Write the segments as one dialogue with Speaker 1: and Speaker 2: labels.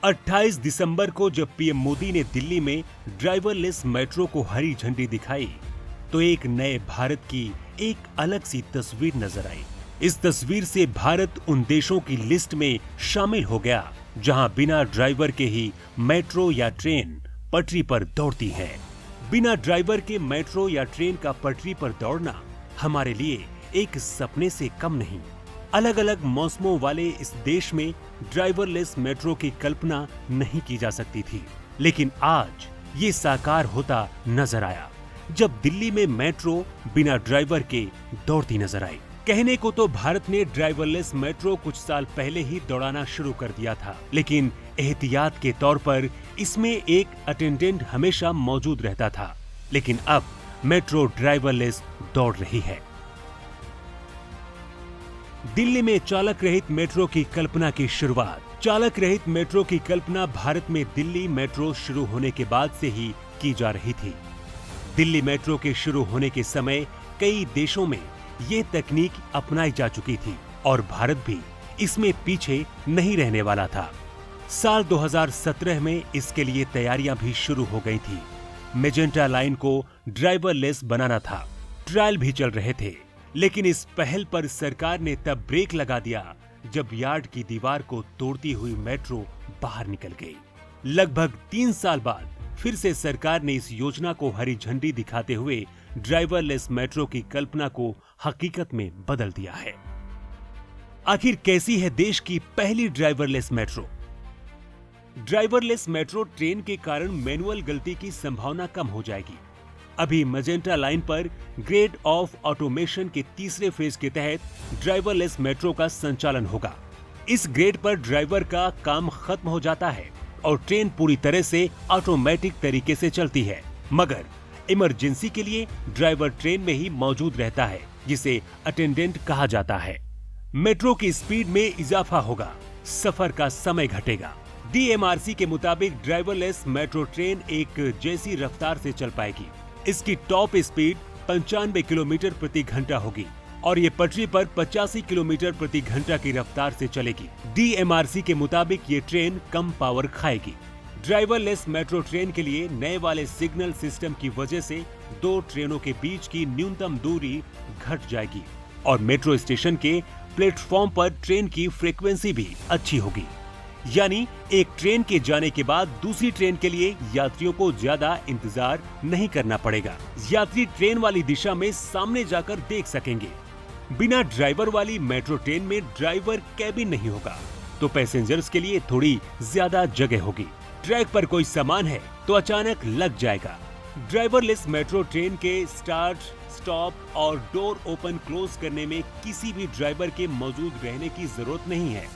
Speaker 1: 28 दिसंबर को जब पीएम मोदी ने दिल्ली में ड्राइवरलेस मेट्रो को हरी झंडी दिखाई तो एक नए भारत की एक अलग सी तस्वीर नजर आई। इस तस्वीर से भारत उन देशों की लिस्ट में शामिल हो गया जहां बिना ड्राइवर के ही मेट्रो या ट्रेन पटरी पर दौड़ती है। बिना ड्राइवर के मेट्रो या ट्रेन का पटरी पर दौड़ना हमारे लिए एक सपने से कम नहीं। अलग अलग मौसमों वाले इस देश में ड्राइवरलेस मेट्रो की कल्पना नहीं की जा सकती थी, लेकिन आज ये साकार होता नजर आया जब दिल्ली में मेट्रो बिना ड्राइवर के दौड़ती नजर आई। कहने को तो भारत ने ड्राइवरलेस मेट्रो कुछ साल पहले ही दौड़ाना शुरू कर दिया था, लेकिन एहतियात के तौर पर इसमें एक अटेंडेंट हमेशा मौजूद रहता था। लेकिन अब मेट्रो ड्राइवरलेस दौड़ रही है। दिल्ली में चालक रहित मेट्रो की कल्पना की शुरुआत। चालक रहित मेट्रो की कल्पना भारत में दिल्ली मेट्रो शुरू होने के बाद से ही की जा रही थी। दिल्ली मेट्रो के शुरू होने के समय कई देशों में ये तकनीक अपनाई जा चुकी थी और भारत भी इसमें पीछे नहीं रहने वाला था। साल 2017 में इसके लिए तैयारियां भी शुरू हो गई थी। मेजेंटा लाइन को ड्राइवरलेस बनाना था, ट्रायल भी चल रहे थे, लेकिन इस पहल पर सरकार ने तब ब्रेक लगा दिया जब यार्ड की दीवार को तोड़ती हुई मेट्रो बाहर निकल गई। लगभग 3 साल बाद फिर से सरकार ने इस योजना को हरी झंडी दिखाते हुए ड्राइवरलेस मेट्रो की कल्पना को हकीकत में बदल दिया है। आखिर कैसी है देश की पहली driverless metro? Driverless metro train के कारण मैनुअल गलती की संभावना कम हो जाएगी। अभी मजेंटा लाइन पर ग्रेड ऑफ ऑटोमेशन के तीसरे फेज के तहत ड्राइवरलेस मेट्रो का संचालन होगा। इस ग्रेड पर ड्राइवर का काम खत्म हो जाता है और ट्रेन पूरी तरह से ऑटोमेटिक तरीके से चलती है, मगर इमरजेंसी के लिए ड्राइवर ट्रेन में ही मौजूद रहता है, जिसे अटेंडेंट कहा जाता है। मेट्रो की स्पीड में इजाफा होगा, सफर का समय घटेगा। डीएमआरसी के मुताबिक ड्राइवरलेस मेट्रो ट्रेन एक जैसी रफ्तार से चल पाएगी। इसकी टॉप स्पीड 95 किलोमीटर प्रति घंटा होगी और ये पटरी पर 85 किलोमीटर प्रति घंटा की रफ्तार से चलेगी। डीएमआरसी के मुताबिक ये ट्रेन कम पावर खाएगी। ड्राइवरलेस मेट्रो ट्रेन के लिए नए वाले सिग्नल सिस्टम की वजह से 2 ट्रेनों के बीच की न्यूनतम दूरी घट जाएगी और मेट्रो स्टेशन के प्लेटफॉर्म पर ट्रेन की फ्रीक्वेंसी भी अच्छी होगी। यानी एक ट्रेन के जाने के बाद दूसरी ट्रेन के लिए यात्रियों को ज्यादा इंतजार नहीं करना पड़ेगा। यात्री ट्रेन वाली दिशा में सामने जाकर देख सकेंगे। बिना ड्राइवर वाली मेट्रो ट्रेन में ड्राइवर कैबिन नहीं होगा, तो पैसेंजर्स के लिए थोड़ी ज्यादा जगह होगी। ट्रैक पर कोई सामान है तो अचानक लग जाएगा। ड्राइवरलेस मेट्रो ट्रेन के स्टार्ट, स्टॉप और डोर ओपन क्लोज करने में किसी भी ड्राइवर के मौजूद रहने की जरूरत नहीं है।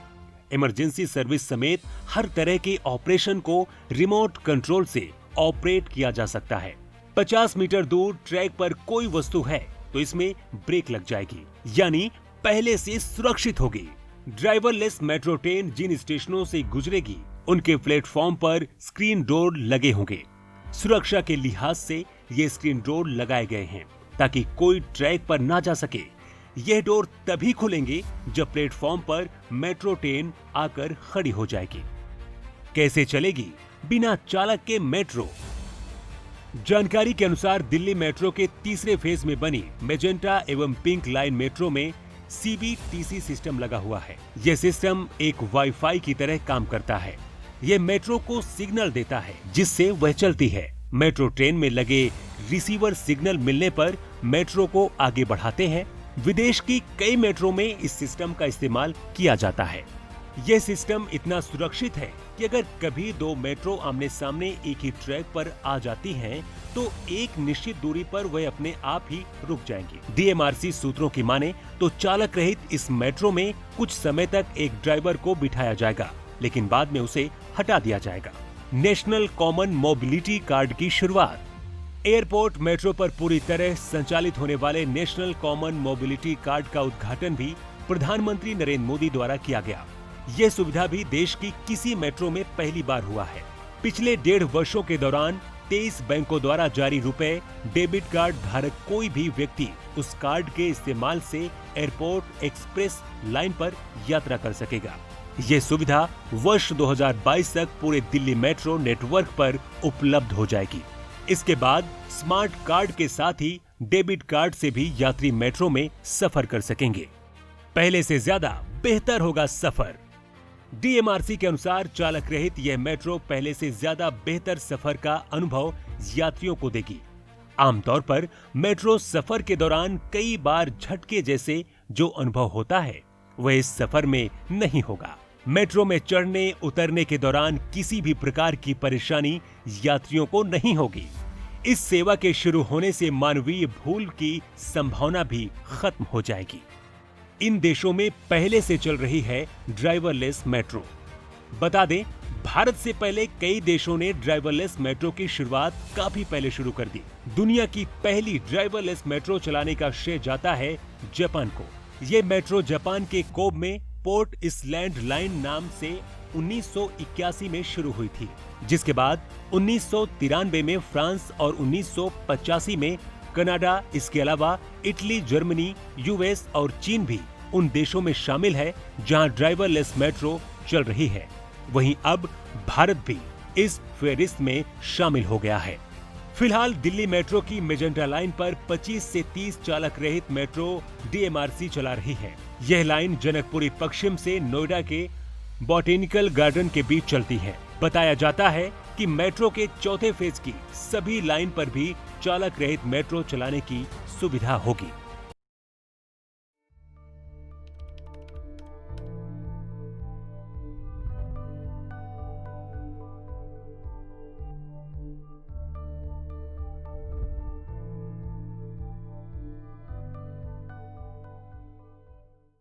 Speaker 1: इमरजेंसी सर्विस समेत हर तरह के ऑपरेशन को रिमोट कंट्रोल से ऑपरेट किया जा सकता है। 50 मीटर दूर ट्रैक पर कोई वस्तु है तो इसमें ब्रेक लग जाएगी, यानी पहले से सुरक्षित होगी। ड्राइवरलेस मेट्रो ट्रेन जिन स्टेशनों से गुजरेगी उनके प्लेटफॉर्म पर स्क्रीन डोर लगे होंगे। सुरक्षा के लिहाज से ये स्क्रीन डोर लगाए गए हैं ताकि कोई ट्रैक पर ना जा सके। यह डोर तभी खुलेंगे जब प्लेटफॉर्म पर मेट्रो ट्रेन आकर खड़ी हो जाएगी। कैसे चलेगी बिना चालक के मेट्रो? जानकारी के अनुसार दिल्ली मेट्रो के तीसरे फेज में बनी मेजेंटा एवं पिंक लाइन मेट्रो में सीबीटीसी सिस्टम लगा हुआ है। यह सिस्टम एक वाईफाई की तरह काम करता है। यह मेट्रो को सिग्नल देता है जिससे वह चलती है। मेट्रो ट्रेन में लगे रिसीवर सिग्नल मिलने पर मेट्रो को आगे बढ़ाते हैं। विदेश की कई मेट्रो में इस सिस्टम का इस्तेमाल किया जाता है। यह सिस्टम इतना सुरक्षित है कि अगर कभी 2 मेट्रो आमने सामने एक ही ट्रैक पर आ जाती हैं, तो एक निश्चित दूरी पर वह अपने आप ही रुक जाएंगी। डीएमआरसी सूत्रों की माने तो चालक रहित इस मेट्रो में कुछ समय तक एक ड्राइवर को बिठाया जाएगा, लेकिन बाद में उसे हटा दिया जाएगा। नेशनल कॉमन मोबिलिटी कार्ड की शुरुआत। एयरपोर्ट मेट्रो पर पूरी तरह संचालित होने वाले नेशनल कॉमन मोबिलिटी कार्ड का उद्घाटन भी प्रधानमंत्री नरेंद्र मोदी द्वारा किया गया। यह सुविधा भी देश की किसी मेट्रो में पहली बार हुआ है। पिछले 1.5 वर्षों के दौरान 23 बैंकों द्वारा जारी रुपए डेबिट कार्ड धारक कोई भी व्यक्ति उस कार्ड के इस्तेमाल से एयरपोर्ट एक्सप्रेस लाइन पर यात्रा कर सकेगा। ये सुविधा वर्ष 2022 तक पूरे दिल्ली मेट्रो नेटवर्क पर उपलब्ध हो जाएगी। इसके बाद स्मार्ट कार्ड के साथ ही डेबिट कार्ड से भी यात्री मेट्रो में सफर कर सकेंगे। पहले से ज्यादा बेहतर होगा सफर। डीएमआरसी के अनुसार चालक रहित यह मेट्रो पहले से ज्यादा बेहतर सफर का अनुभव यात्रियों को देगी। आमतौर पर मेट्रो सफर के दौरान कई बार झटके जैसे जो अनुभव होता है वह इस सफर में नहीं होगा। मेट्रो में चढ़ने उतरने के दौरान किसी भी प्रकार की परेशानी यात्रियों को नहीं होगी। इस सेवा के शुरू होने से मानवीय भूल की संभावना भी खत्म हो जाएगी। इन देशों में पहले से चल रही है ड्राइवरलेस मेट्रो। बता दें, भारत से पहले कई देशों ने ड्राइवरलेस मेट्रो की शुरुआत काफी पहले शुरू कर दी। दुनिया की पहली ड्राइवरलेस मेट्रो चलाने का श्रेय जाता है जापान को। ये मेट्रो जापान के कोब में पोर्ट इसलैंड लाइन नाम से 1981 में शुरू हुई थी, जिसके बाद 1993 में फ्रांस और 1985 में कनाडा, इसके अलावा इटली, जर्मनी, यूएस और चीन भी उन देशों में शामिल है जहां ड्राइवरलेस मेट्रो चल रही है। वहीं अब भारत भी इस फेरिस्त में शामिल हो गया है। फिलहाल दिल्ली मेट्रो की मेजेंटा लाइन पर 25 से 30 चालक रहित मेट्रो डीएमआरसी चला रही है। यह लाइन जनकपुरी पश्चिम से नोएडा के बॉटेनिकल गार्डन के बीच चलती है। बताया जाता है कि मेट्रो के चौथे फेज की सभी लाइन पर भी चालक रहित मेट्रो चलाने की सुविधा होगी।